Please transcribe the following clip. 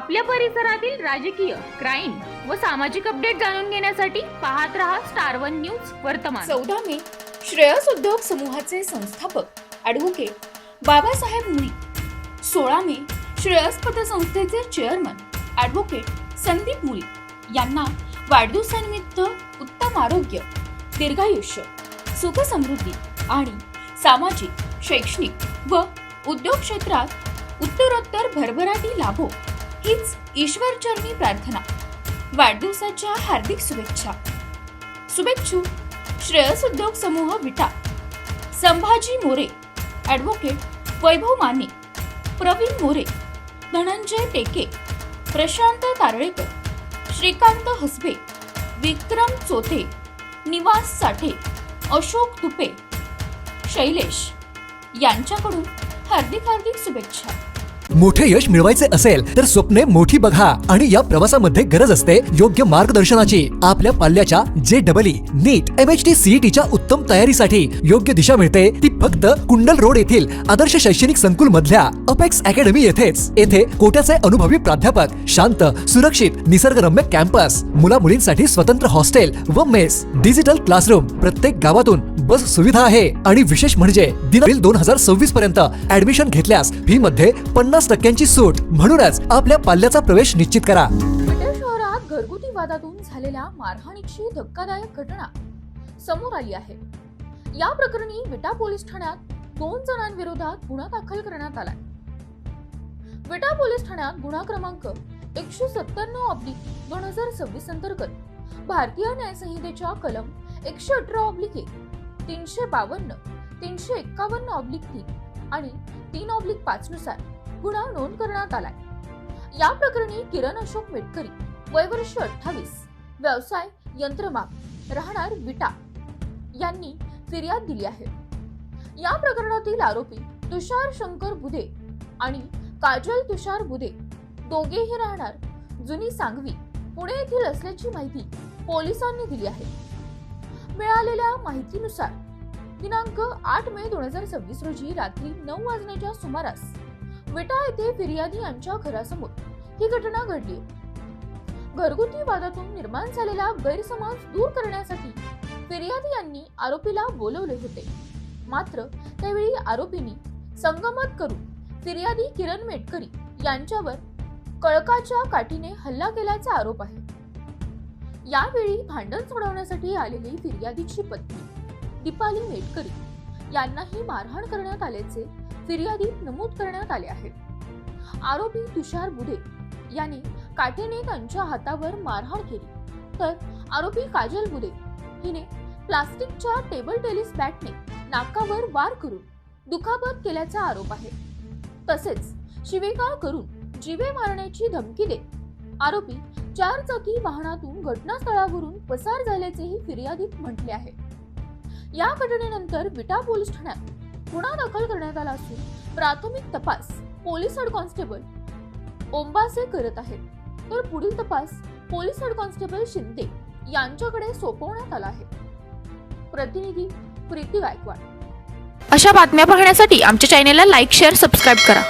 आपल्या परिसरातील राजकीय, क्राईम व सामाजिक अपडेट जाणून घेण्यासाठी पाहत रहा स्टार वन न्यूज वर्तमान। 14 मे श्रेयस उद्योग समूहाचे संस्थापक ॲडव्होकेट बाबासाहेब मुळी, 16 मे श्रेयस पतसंस्थेचे चेअरमन ॲडव्होकेट संदीप मुळी यांना वाढदिवसानिमित्त उत्तम आरोग्य, दीर्घायुष्य, सुख समृद्धी आणि सामाजिक, शैक्षणिक व उद्योग क्षेत्रात उत्तरोत्तर भरभराटी लाभो हीच ईश्वरचरणी प्रार्थना। वाढदिवसाच्या हार्दिक शुभेच्छा। शुभेच्छुक श्रेयस उद्योग समूह विटा, संभाजी मोरे, ॲडव्होकेट वैभव माने, प्रवीण मोरे, धनंजय टेके, प्रशांत तारळेकर, श्रीकांत हसबे, विक्रम चोथे, निवास साठे, अशोक तुपे, शैलेश यांच्याकडून हार्दिक हार्दिक शुभेच्छा। मोठे यश मिळवायचे असेल तर स्वप्ने मोठी बघा आणि या प्रवासामध्ये गरज असते योग्य मार्गदर्शनाची। आपल्या पाल्याच्या JEE, नीट, MHT, CETच्या उत्तम तयारीसाठी योग्य दिशा मिळते ती फक्त कुंडल रोड येथील आदर्श शैक्षणिक संकुल मधल्या अपेक्स अकॅडमी येथेच। येथे कोट्याचे अनुभवी प्राध्यापक, शांत, सुरक्षित, निसर्गरम्य कॅम्पस, मुला मुलींसाठी स्वतंत्र हॉस्टेल व मेस, डिजिटल क्लासरूम, प्रत्येक गावातून बस सुविधा आहे आणि विशेष म्हणजे दिनांक 2026 पर्यंत ऍडमिशन घेतल्यास फी मध्ये 50% सूट। म्हणूनच आपल्या पाल्याचा प्रवेश निश्चित करा। विटा शहरात घरगुती वादातून झालेल्या मारहाणीची धक्कादायक घटना समोर आली आहे। या प्रकरणी विटा पोलीस ठाण्यात 2 जणांविरोधात गुन्हा दाखल करण्यात आलाय। विटा पोलीस ठाण्यात गुन्हा क्रमांक 197/2026 अंतर्गत भारतीय न्याय संहितेच्या कलम 118/1, 352, 351/3 आणि 3/5 नुसार गुन्हा नोंद करण्यात आलाय। या प्रकरणी किरण अशोक मेटकरी, वय वर्ष 28, व्यवसाय यंत्रमाग, राहणार विटा यांनी फिर्याद दिली आहे। या प्रकरणातील आरोपी तुषार शंकर बुधे आणि काजल तुषार बुधे दोघेही राहणार जुनी सांगवी, पुणे येथील असल्याची माहिती पोलिसांनी दिली आहे। मिळालेल्या माहितीनुसार दिनांक 8 मे 2026 रोजी रात्री 9 वाजण्याच्या सुमारास विटा येथे फिर्यादी यांच्या घरासमोर ही घटना घडली। घरगुती वादातून निर्माण झालेला गैरसमज दूर करण्यासाठी फिर्यादी यांनी आरोपीला बोलवले होते, मात्र त्यावेळी आरोपींनी संगमत करून फिर्यादी किरण मेटकरी यांच्यावर कळकाच्या काठीने हल्ला केल्याचा आरोप आहे। यावेळी भांडण सोडवण्यासाठी आलेली फिर्यादीची पत्नी दीपाली मेटकरी यांनाही मारहाण करण्यात आल्याचे फिर्यादीत नमूद करण्यात आले आहे। आरोपी तुषार बुधे यांनी काठीने त्यांच्या हातावर मारहाण केली, तर आरोपी काजल बुधे हिने प्लास्टिकच्या टेबल टेनिस बॅटने नाकावर वार करून दुखापत केल्याचा आरोप आहे। तसेच शिवीगाळ करून जीवे मारण्याची धमकी देत आरोपी 4 चाकी वाहनातून घटनास्थळावरून पसार झाल्याचेही फिर्यादीत म्हटले आहे। या घटनेनंतर विटा पोलीस ठाण्यात गुन्हा दाखल करण्यात आला असून प्राथमिक तपास पोलीस हेड कॉन्स्टेबल ओंबासे करत आहेत, तर पुढील तपास पोलीस हेड कॉन्स्टेबल शिंदे यांच्याकडे सोपवण्यात आला आहे। प्रतिनिधी प्रीती गायकवाड। अशा बातम्या पाहण्यासाठी आमच्या चॅनेलला लाईक, शेअर, सबस्क्राईब करा।